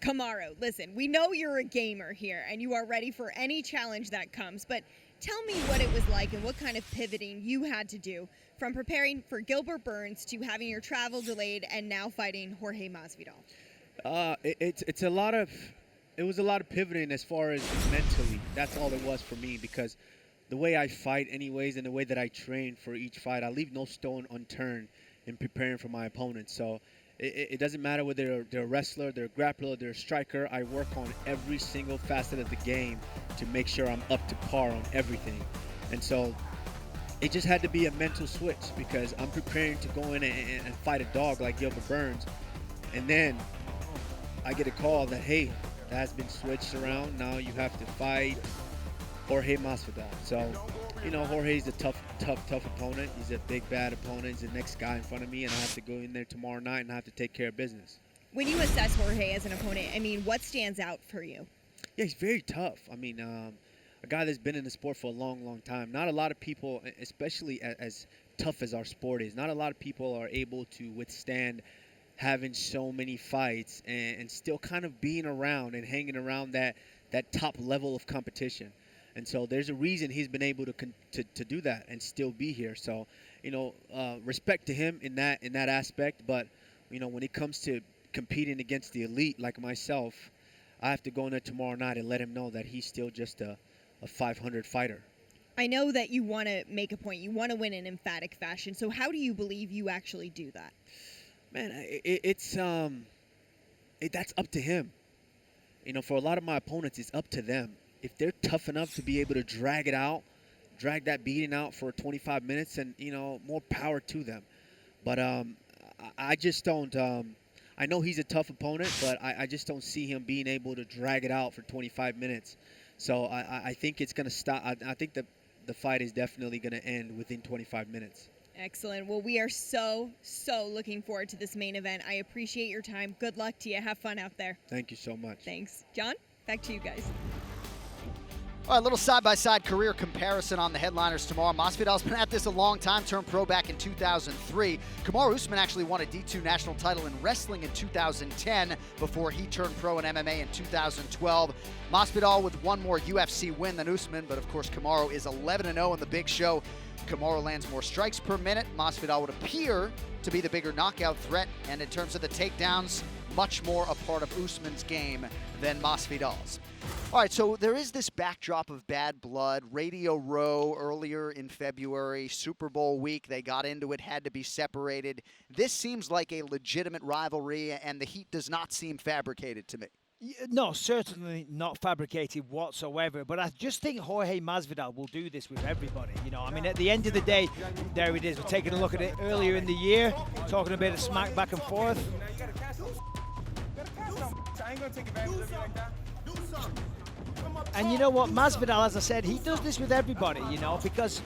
Kamaru, listen, we know you're a gamer here and you are ready for any challenge that comes, but tell me what it was like and what kind of pivoting you had to do from preparing for Gilbert Burns to having your travel delayed and now fighting Jorge Masvidal. It was a lot of pivoting as far as mentally. That's all it was for me, because the way I fight anyways and the way that I train for each fight, I leave no stone unturned in preparing for my opponent. So it doesn't matter whether they're a wrestler, they're a grappler, they're a striker. I work on every single facet of the game to make sure I'm up to par on everything. And so it just had to be a mental switch, because I'm preparing to go in and fight a dog like Gilbert Burns. And then I get a call that, hey, that has been switched around. Now you have to fight Jorge Masvidal. So, you know, Jorge's a tough opponent. He's a big, bad opponent. He's the next guy in front of me, and I have to go in there tomorrow night and I have to take care of business. When you assess Jorge as an opponent, I mean, what stands out for you? Yeah, he's very tough. I mean, a guy that's been in the sport for a long, long time. Not a lot of people, especially as tough as our sport is, not a lot of people are able to withstand having so many fights and still kind of being around and hanging around that top level of competition. And so there's a reason he's been able to do that and still be here. So, you know, respect to him in that aspect. But, you know, when it comes to competing against the elite like myself, I have to go in there tomorrow night and let him know that he's still just a 500 fighter. I know that you want to make a point. You want to win in emphatic fashion. So how do you believe you actually do that? Man, that's up to him. You know, for a lot of my opponents, it's up to them. If they're tough enough to be able to drag that beating out for 25 minutes, and, you know, more power to them. But I just don't. I know he's a tough opponent, but I just don't see him being able to drag it out for 25 minutes. So I think it's going to stop. I think the fight is definitely going to end within 25 minutes. Excellent. Well, we are so looking forward to this main event. I appreciate your time. Good luck to you. Have fun out there. Thank you so much. Thanks. John, back to you guys. All right, a little side-by-side career comparison on the headliners tomorrow. Masvidal's been at this a long time, turned pro back in 2003. Kamaru Usman actually won a D2 national title in wrestling in 2010 before he turned pro in MMA in 2012. Masvidal with one more UFC win than Usman, but of course Kamaru is 11-0 in the big show. Kamaru lands more strikes per minute. Masvidal would appear to be the bigger knockout threat, and in terms of the takedowns, much more a part of Usman's game than Masvidal's. All right, so there is this backdrop of bad blood. Radio Row earlier in February, Super Bowl week, they got into it, had to be separated. This seems like a legitimate rivalry, and the heat does not seem fabricated to me. No, certainly not fabricated whatsoever. But I just think Jorge Masvidal will do this with everybody. You know, I mean, at the end of the day, there it is. We're taking a look at it earlier in the year, talking a bit of smack back and forth. And you know what, Masvidal, as I said, he does this with everybody, you know, because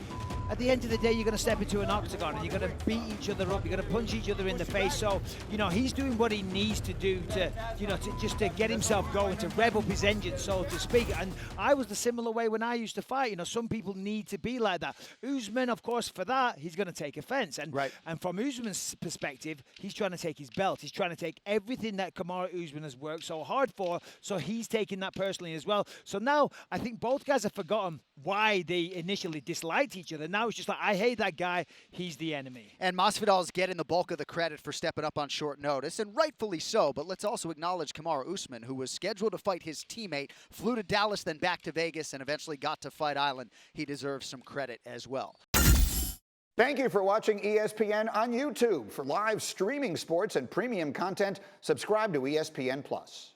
at the end of the day, you're going to step into an octagon and you're going to beat each other up. You're going to punch each other in the face. So, you know, he's doing what he needs to do to, you know, to get himself going, to rev up his engine, so to speak. And I was the similar way when I used to fight. You know, some people need to be like that. Usman, of course, for that, he's going to take offense. And, right. And from Usman's perspective, he's trying to take his belt. He's trying to take everything that Kamaru Usman has worked so hard for. So he's taking that personally as well. So now I think both guys have forgotten why they initially disliked each other. Now it's just like, I hate that guy, he's the enemy. And Masvidal's getting the bulk of the credit for stepping up on short notice, and rightfully so. But let's also acknowledge Kamaru Usman, who was scheduled to fight his teammate, flew to Dallas, then back to Vegas, and eventually got to Fight Island. He deserves some credit as well. Thank you for watching ESPN on YouTube. For live streaming sports and premium content, subscribe to ESPN+.